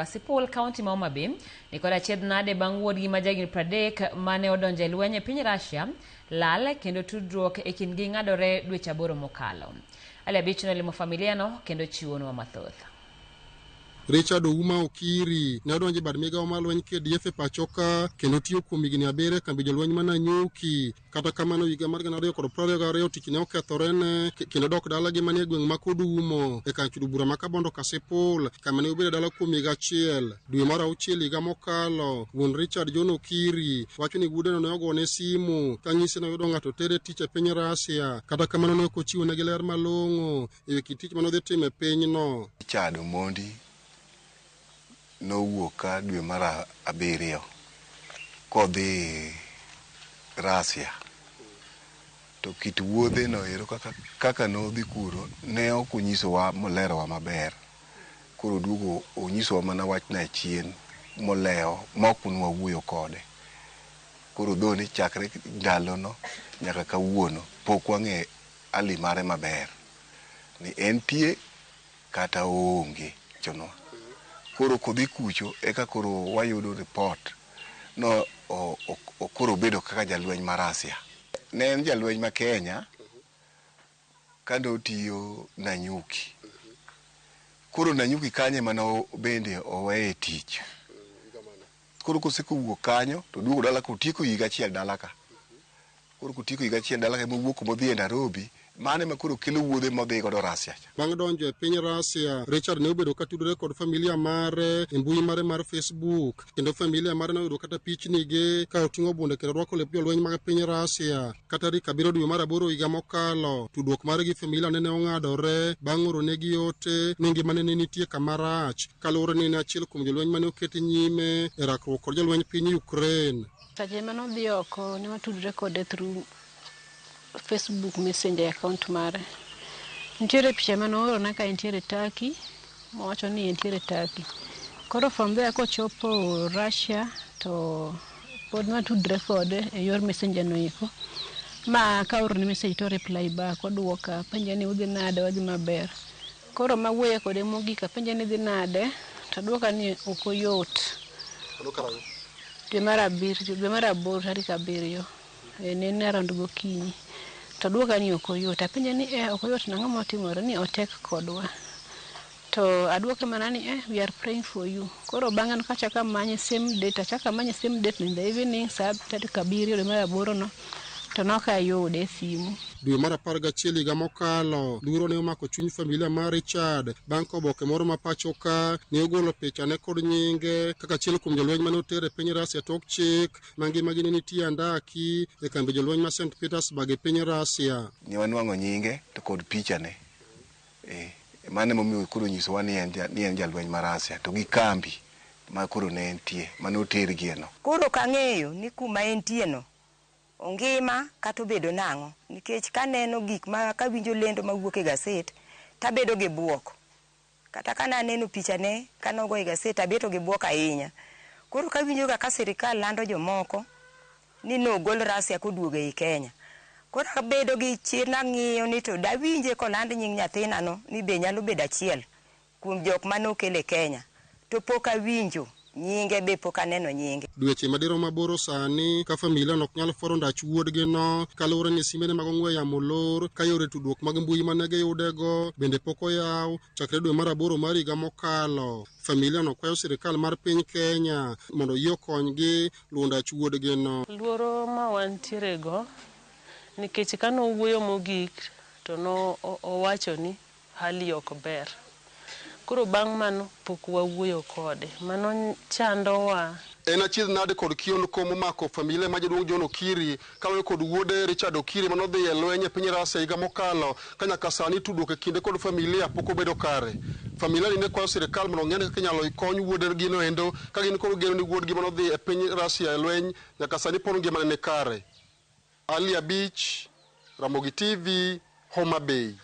Kasipul County ma Homa Bay ni kod achiedh nade bang' wuodgi ma jagni pradek mane odonjo e lweny e piny Russia lal kendo tudruok e kindgi ng'adore dweche 8 mokalo. Ali Abich nolimo familia no kendo chiwonwa mathoth. Richard Ouma Okiri ne odonjo e bad migawo mar lweny KDF e pachoka kendo tiyo kuom higni 7 kambi jolweny ma Nanyuki. Kata kamano higa mar 2022 tich ne okethorene kendo dok dalagi manie gweng' ma Kodumo e kar chudo bura ma Kabondo Kasipul kama ne obedo dala kuom higa achiel. Dwe mar 6 higa mokalo, wuon Richard John Okiri wacho ni wuodeno ne ogone simu ka nyise ni oyudo ng'ato tere tich e piny Russia. Kata kamano ne ok ochiwonegi ler malong'o e wi kit tich ma nodhi timo e pinyno. Richard Omondi no wuok ka dwe mar 7 kodhi Russia. To kit wuodhe no ero kaka nodhi kuro ne ok onyisowa molerowa maber. Koro duogo onyisowa mana wachna chien moleo mok nwawuoyo kode. Koro doni chakre ndalono nyaka kawuono pok wang'e ali mare maber ni entie kata onge chono. Koro kodhi kucho eka koro wayudo report no okoro bedo kaka jalweny ma Russia. Ne en jalweny ma Kenya kando tiyo Nanyuki. Koro Nanyuki kanye mana bende oweye tich. Koro kosekuwuok kanyo to duogo dala kotieko higa achiel dala ka. Koro kotieko higa achiel dala ka mowuok modhi e Nairobi. Mane ma koro kelo wuodhe modhi godo Russia. Bang' donjo e piny Russia, Richard ne obedo ka tudore kod familia mare e mbui mare mar Facebook. Kendo familia mare noyudo kata pichnige ka oting'o bunde kendo rwako lep jolweny mag piny Russia. Kata tarik 7 dwe mar 8 higa mokalo, tudruok mare gi familia ne ong'adore bang' oro negi ote ni ngimane ne nitie kama rach kaluwore ni ne achiel kuom jolweny mane oket nyime e rakruok kod jolweny piny Ukraine. Saje mano dhi oko ne watudore kode through Facebook Messenger account mare. Nitiere picha mano na ka nitiere Turkey, mowacho ni nitiere Turkey. Koro from there kochopo Russia to pod watudore kode e yor Messenger no iko. Ma ka oro ni message to reply back oduoka penja ni udhi nade wadhi maber. Koro mawuoye kode mogika penja ni dhi nade to duoka ni ok oyot. Dwe mar 8 tarik 7 ne around gokinyi. To duoka ni ok oyot. Apenja ni ok oyot nang'o motimore ni otek kodwa. To aduoke mana ni we are praying for you. Koro bang'e kachaka manye same date, achaka manye same date in the evening saa 7 dwe mar 8 no. To nokayude simu. Dwe mar 11 higa mokalo, luoro ne omako chuny familia mar Richard bang' ka oboke moro ma pachoka ne ogolo pichane kod nyinge kaka achiel kuom jolweny mane oter e piny Russia tok chik ma ngimagi ne nitie andaki e kambi jolweny ma St. Petersburg e piny Russia. Ne wanwang'o nyinge to kod pichane. Mane momiyo koro nyisowa ni en jalweny ma Russia to gi kambi ma koro ne entie mane otergie no. Koro kang'eyo ni kuma entie no ongima kata obedo nang'o nikech kaneno gik ma kawinjo lendo mawuok e gaset tabedo gi buok. Kata kana aneno pichane kana ogo e gaset abedo gi buok ahinya. Koro kawinjo ka sirikal lando jomoko ni nogol Russia koduogo e Kenya. Koro abedo gi chir nang'iyo ni to dawinje koland nying nyathina no ni be nyalo bedo achiel kuom jok manokele Kenya. To pok awinjo nyinge be pok aneno nyinge. Dweche madiro maboro sani ka familia nok nyal foro ndach wuodgi no kaluwore ni simene mag ong'we yamo olor ka yore tudruok mag mbui mane giyudego bende pok oyaw chakre dwe mar 8 mar higa mokalo. Familia no kwayo sirikal mar piny Kenya mondo yie okonygi luwo ndach wuodgi no. Luoro ma wantiere go nikech kano wuoyo mogik to no owacho ni hali ok ber. Koro bang' mano pok wawuoyo kode. Mano chandowa. En achiedh nade kod kiondko momako familia ma jaduong' John Okiri kawe kod wuode Richard Okiri manodhi e lweny e piny Russia higa mokalo ka nyaka sani tudruok e kinde kod familia pok obedo kare. Familia ni ne kwayo sirikal mondo ng'e kaka inyalo kony wuodegi no endo ka gin koro geno ni wuodgi manodhi e piny Russia e lweny nyaka sani pod ngimane ni kare. Ali Abich, Ramogi TV, Homa Bay.